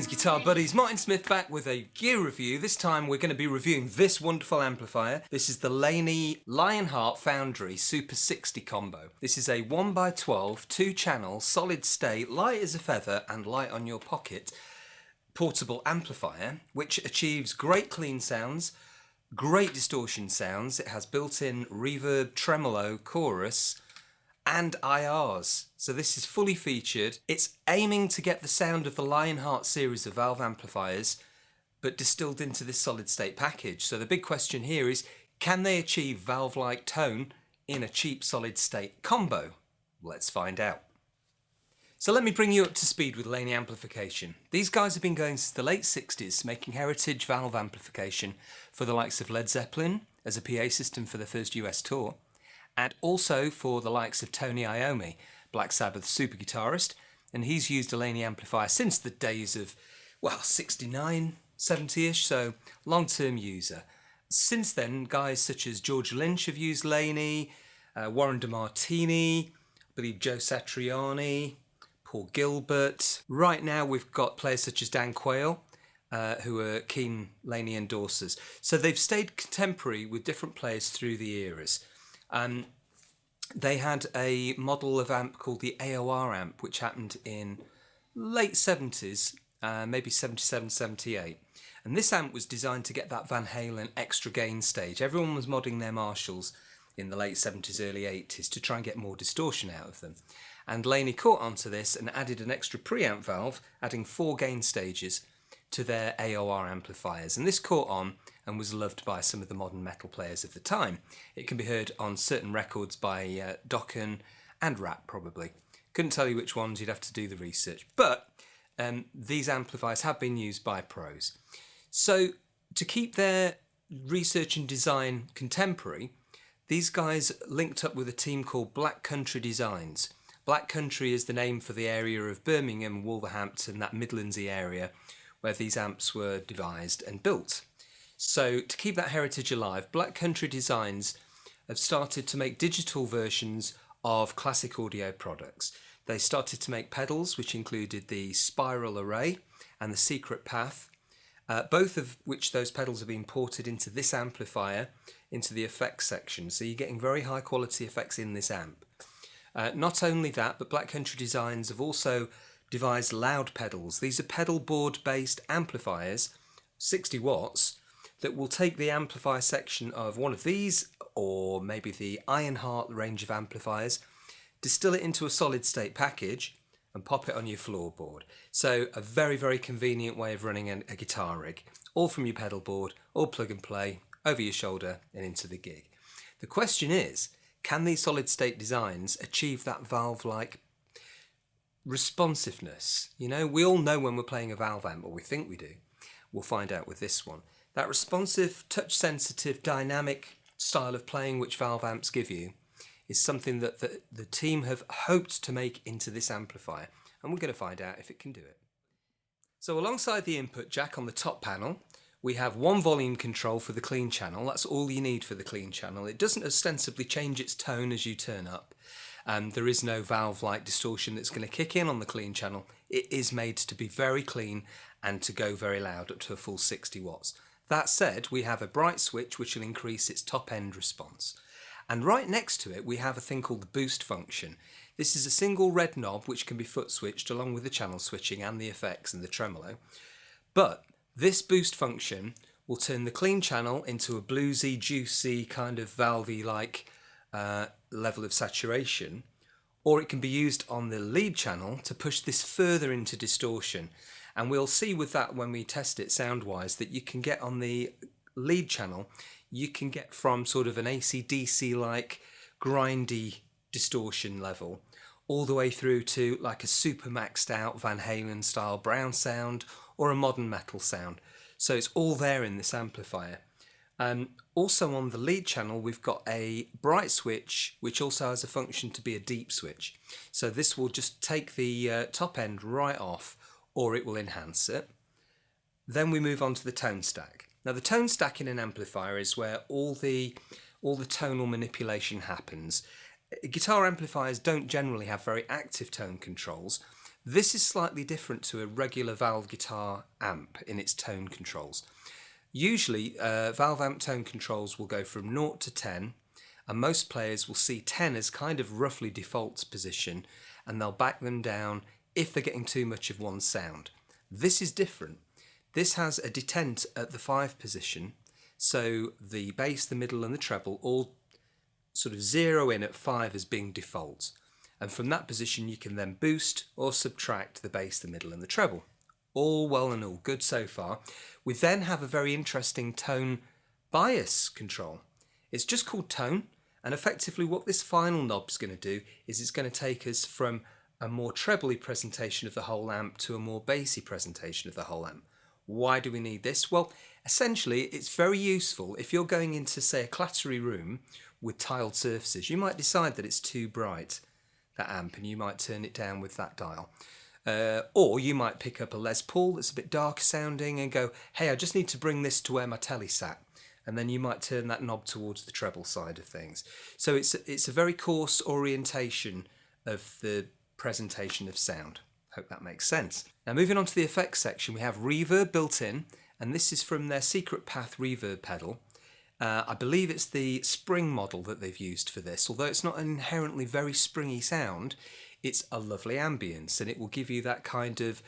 Greetings guitar buddies, Martin Smith back with a gear review. This time we're going to be reviewing this wonderful amplifier. This is the Laney Lionheart Foundry Super 60 combo. This is a 1x12, 2-channel, solid state, light as a feather and light on your pocket portable amplifier which achieves great clean sounds, great distortion sounds. It has built-in reverb, tremolo, chorus and IRs. So this is fully featured. It's aiming to get the sound of the Lionheart series of valve amplifiers but distilled into this solid state package. So the big question here is, can they achieve valve-like tone in a cheap solid state combo? Let's find out. So let me bring you up to speed with Laney amplification. These guys have been going since the late 60s, making heritage valve amplification for the likes of Led Zeppelin as a PA system for their first US tour, and also for the likes of Tony Iommi, Black Sabbath's super guitarist, and he's used a Laney amplifier since the days of, well, 69, 70-ish, so long-term user. Since then, guys such as George Lynch have used Laney, Warren DeMartini, I believe Joe Satriani, Paul Gilbert. Right now we've got players such as Dan Quayle, who are keen Laney endorsers. So they've stayed contemporary with different players through the eras. They had a model of amp called the AOR amp, which happened in late 70s, maybe 77, 78. And this amp was designed to get that Van Halen extra gain stage. Everyone was modding their Marshalls in the late 70s, early 80s to try and get more distortion out of them. And Laney caught onto this and added an extra preamp valve, adding 4 gain stages to their AOR amplifiers. And this caught on and was loved by some of the modern metal players of the time. It can be heard on certain records by Dokken and Rap, probably. Couldn't tell you which ones, you'd have to do the research. But these amplifiers have been used by pros. So to keep their research and design contemporary, these guys linked up with a team called Black Country Designs. Black Country is the name for the area of Birmingham, Wolverhampton, that Midlandsy area where these amps were devised and built. So to keep that heritage alive, Black Country Designs have started to make digital versions of classic audio products. They started to make pedals, which included the Spiral Array and the Secret Path, both of which those pedals have been ported into this amplifier, into the effects section. So you're getting very high quality effects in this amp. Not only that, but Black Country Designs have also devised loud pedals. These are pedal board based amplifiers, 60 watts, that will take the amplifier section of one of these, or maybe the Ironheart range of amplifiers, distill it into a solid state package and pop it on your floorboard. So a very, very convenient way of running a guitar rig, all from your pedal board, all plug and play, over your shoulder and into the gig. The question is, can these solid state designs achieve that valve-like responsiveness? You know, we all know when we're playing a valve amp, or we think we do. We'll find out with this one. That responsive, touch-sensitive, dynamic style of playing which valve amps give you is something that the team have hoped to make into this amplifier, and we're going to find out if it can do it. So alongside the input jack on the top panel, we have one volume control for the clean channel. That's all you need for the clean channel. It doesn't ostensibly change its tone as you turn up. There is no valve-like distortion that's going to kick in on the clean channel. It is made to be very clean and to go very loud, up to a full 60 watts. That said, we have a bright switch which will increase its top end response. And right next to it we have a thing called the boost function. This is a single red knob which can be foot switched along with the channel switching and the effects and the tremolo. But this boost function will turn the clean channel into a bluesy, juicy, kind of valvey like level of saturation, or it can be used on the lead channel to push this further into distortion. And we'll see with that when we test it sound-wise that you can get on the lead channel, you can get from sort of an AC/DC like grindy distortion level all the way through to like a super maxed out Van Halen style brown sound or a modern metal sound. So it's all there in this amplifier. Also on the lead channel we've got a bright switch which also has a function to be a deep switch. So this will just take the top end right off, or it will enhance it. Then we move on to the tone stack. Now the tone stack in an amplifier is where all the tonal manipulation happens. Guitar amplifiers don't generally have very active tone controls. This is slightly different to a regular valve guitar amp in its tone controls. Usually, valve amp tone controls will go from 0 to 10, and most players will see 10 as kind of roughly default position, and they'll back them down if they're getting too much of one sound. This is different. This has a detent at the 5 position, so the bass, the middle and the treble all sort of zero in at 5 as being default. And from that position you can then boost or subtract the bass, the middle and the treble. All well and all good so far. We then have a very interesting tone bias control. It's just called tone, and effectively what this final knob is going to do is it's going to take us from a more trebly presentation of the whole amp to a more bassy presentation of the whole amp. Why do we need this? Well, essentially it's very useful if you're going into, say, a clattery room with tiled surfaces. You might decide that it's too bright, that amp, and you might turn it down with that dial. Or you might pick up a Les Paul that's a bit darker sounding and go, hey, I just need to bring this to where my telly sat. And then you might turn that knob towards the treble side of things. So it's a very coarse orientation of the presentation of sound. Hope that makes sense. Now moving on to the effects section, we have reverb built in, and this is from their Secret Path reverb pedal. I believe it's the spring model that they've used for this. Although it's not an inherently very springy sound, it's a lovely ambience, and it will give you that kind of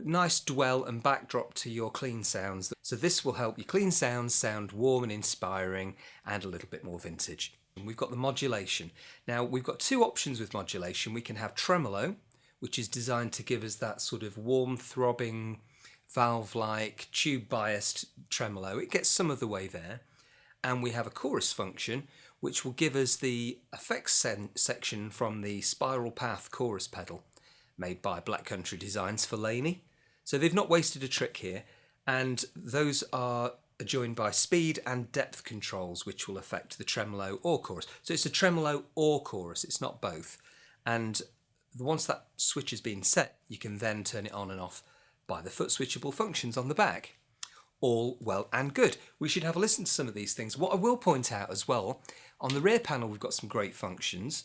nice dwell and backdrop to your clean sounds. So this will help your clean sounds sound warm and inspiring and a little bit more vintage. And we've got the modulation. Now we've got two options with modulation. We can have tremolo, which is designed to give us that sort of warm, throbbing, valve-like, tube-biased tremolo. It gets some of the way there. And we have a chorus function, which will give us the effects section from the Spiral Path chorus pedal, made by Black Country Designs for Laney. So they've not wasted a trick here, and those are joined by speed and depth controls, which will affect the tremolo or chorus. So it's a tremolo or chorus, it's not both. And once that switch has been set, you can then turn it on and off by the foot switchable functions on the back. All well and good. We should have a listen to some of these things. What I will point out as well, on the rear panel we've got some great functions.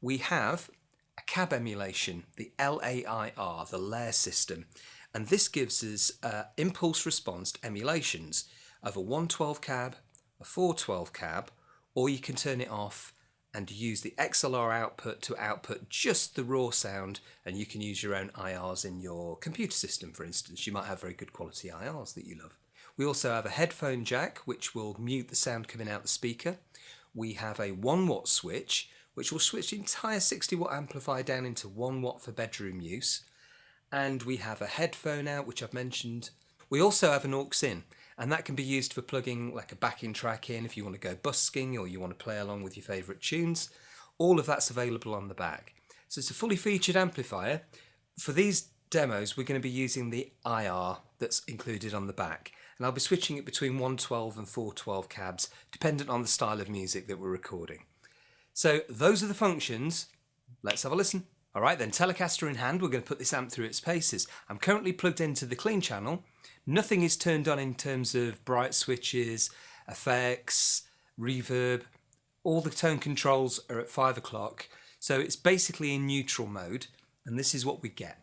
We have a cab emulation, the LAIR, the layer system, and this gives us impulse response emulations of a 112 cab, a 412 cab, or you can turn it off and use the XLR output to output just the raw sound, and you can use your own IRs in your computer system, for instance. You might have very good quality IRs that you love. We also have a headphone jack, which will mute the sound coming out the speaker. We have a 1 watt switch, which will switch the entire 60 watt amplifier down into 1 watt for bedroom use. And we have a headphone out, which I've mentioned. We also have an aux in, and that can be used for plugging like a backing track in if you want to go busking or you want to play along with your favourite tunes. All of that's available on the back. So it's a fully featured amplifier. For these demos, we're going to be using the IR that's included on the back. And I'll be switching it between 112 and 412 cabs, dependent on the style of music that we're recording. So those are the functions. Let's have a listen. All right then, Telecaster in hand, we're going to put this amp through its paces. I'm currently plugged into the clean channel. Nothing is turned on in terms of bright switches, effects, reverb. All the tone controls are at 5 o'clock. So it's basically in neutral mode, and this is what we get.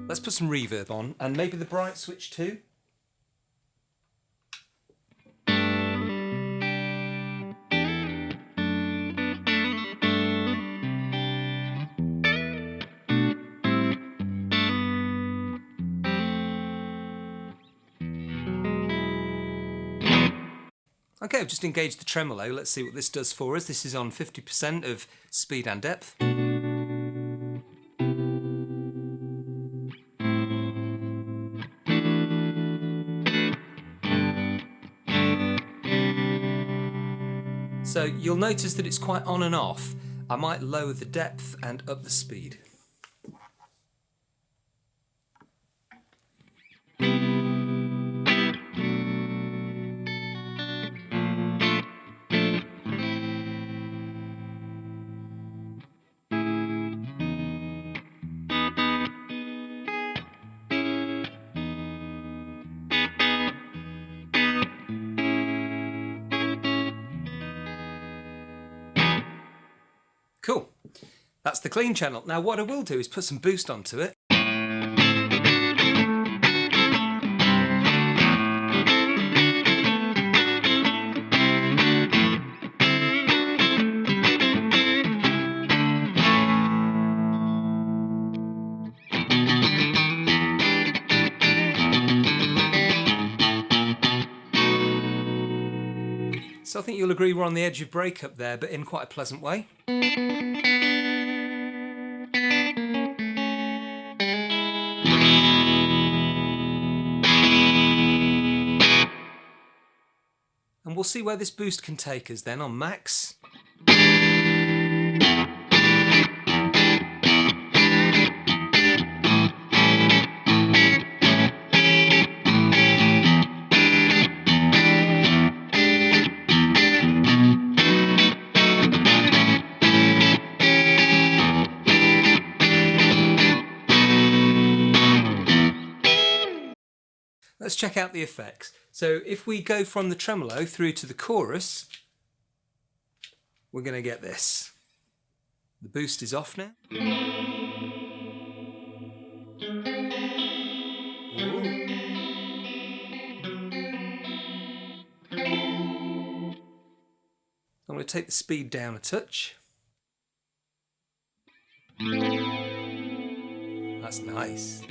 Let's put some reverb on, and maybe the bright switch too. Okay, I've just engaged the tremolo. Let's see what this does for us. This is on 50% of speed and depth. So you'll notice that it's quite on and off. I might lower the depth and up the speed. Cool. That's the clean channel. Now what I will do is put some boost onto it. So I think you'll agree we're on the edge of breakup there, but in quite a pleasant way. And we'll see where this boost can take us then on max. Let's check out the effects. So if we go from the tremolo through to the chorus, we're going to get this. The boost is off now. Ooh. I'm going to take the speed down a touch. That's nice.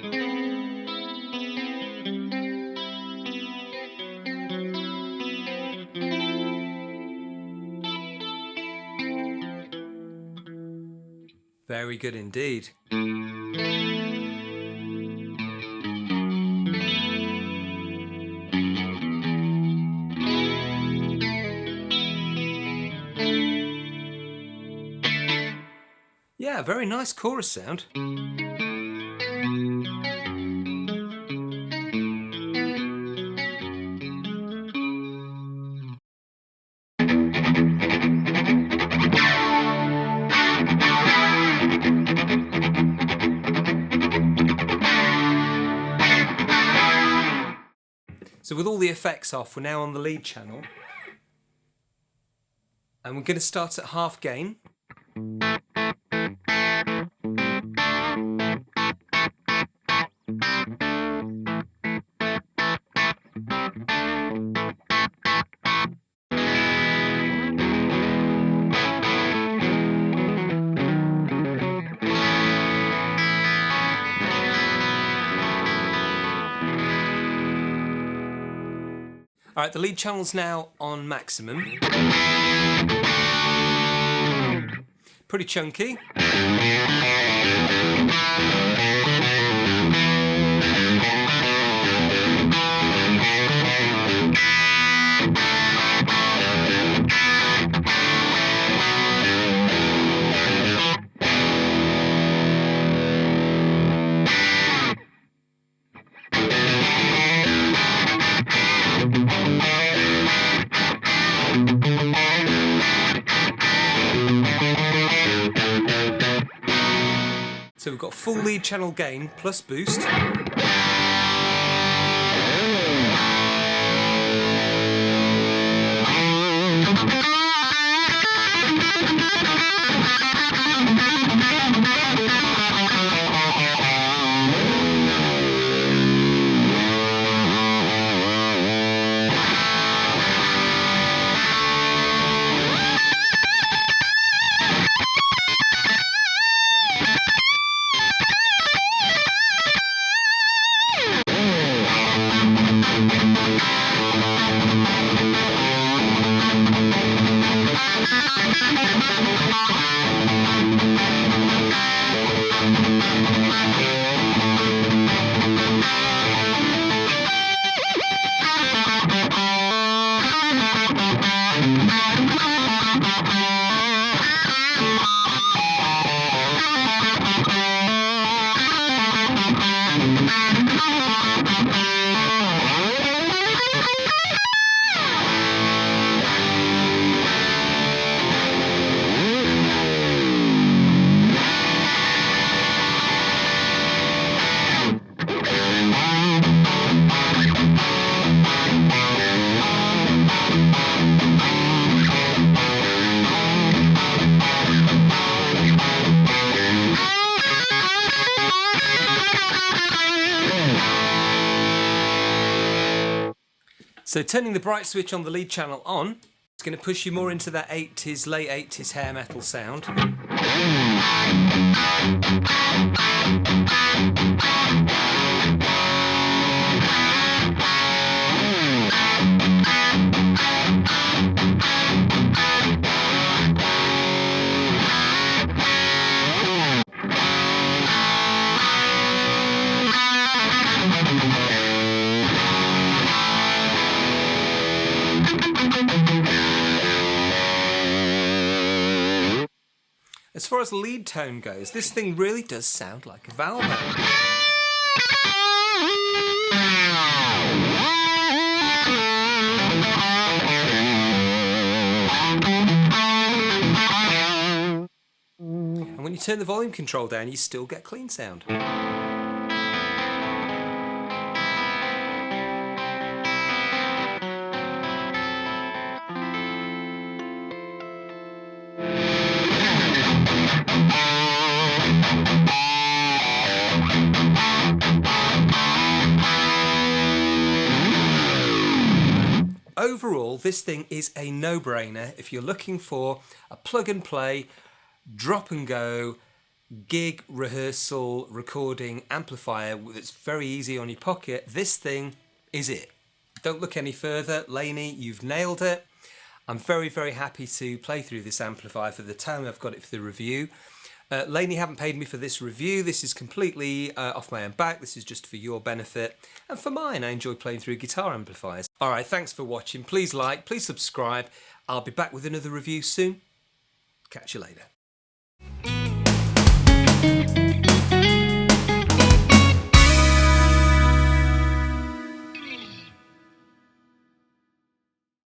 Very good indeed. Yeah, very nice chorus sound. So with all the effects off, we're now on the lead channel. And we're going to start at half gain. Alright, the lead channel's now on maximum. Pretty chunky. So we've got full lead channel gain plus boost. So turning the bright switch on the lead channel on, it's going to push you more into that 80s, late 80s hair metal sound. As far as lead tone goes, this thing really does sound like a valve amp. And when you turn the volume control down, you still get clean sound. Overall, this thing is a no-brainer if you're looking for a plug-and-play, drop-and-go, gig, rehearsal, recording amplifier that's very easy on your pocket. This thing is it. Don't look any further. Laney, you've nailed it. I'm very, very happy to play through this amplifier for the time I've got it for the review. Laney haven't paid me for this review. This is completely off my own back. This is just for your benefit. And for mine, I enjoy playing through guitar amplifiers. Alright, thanks for watching. Please like, please subscribe. I'll be back with another review soon. Catch you later.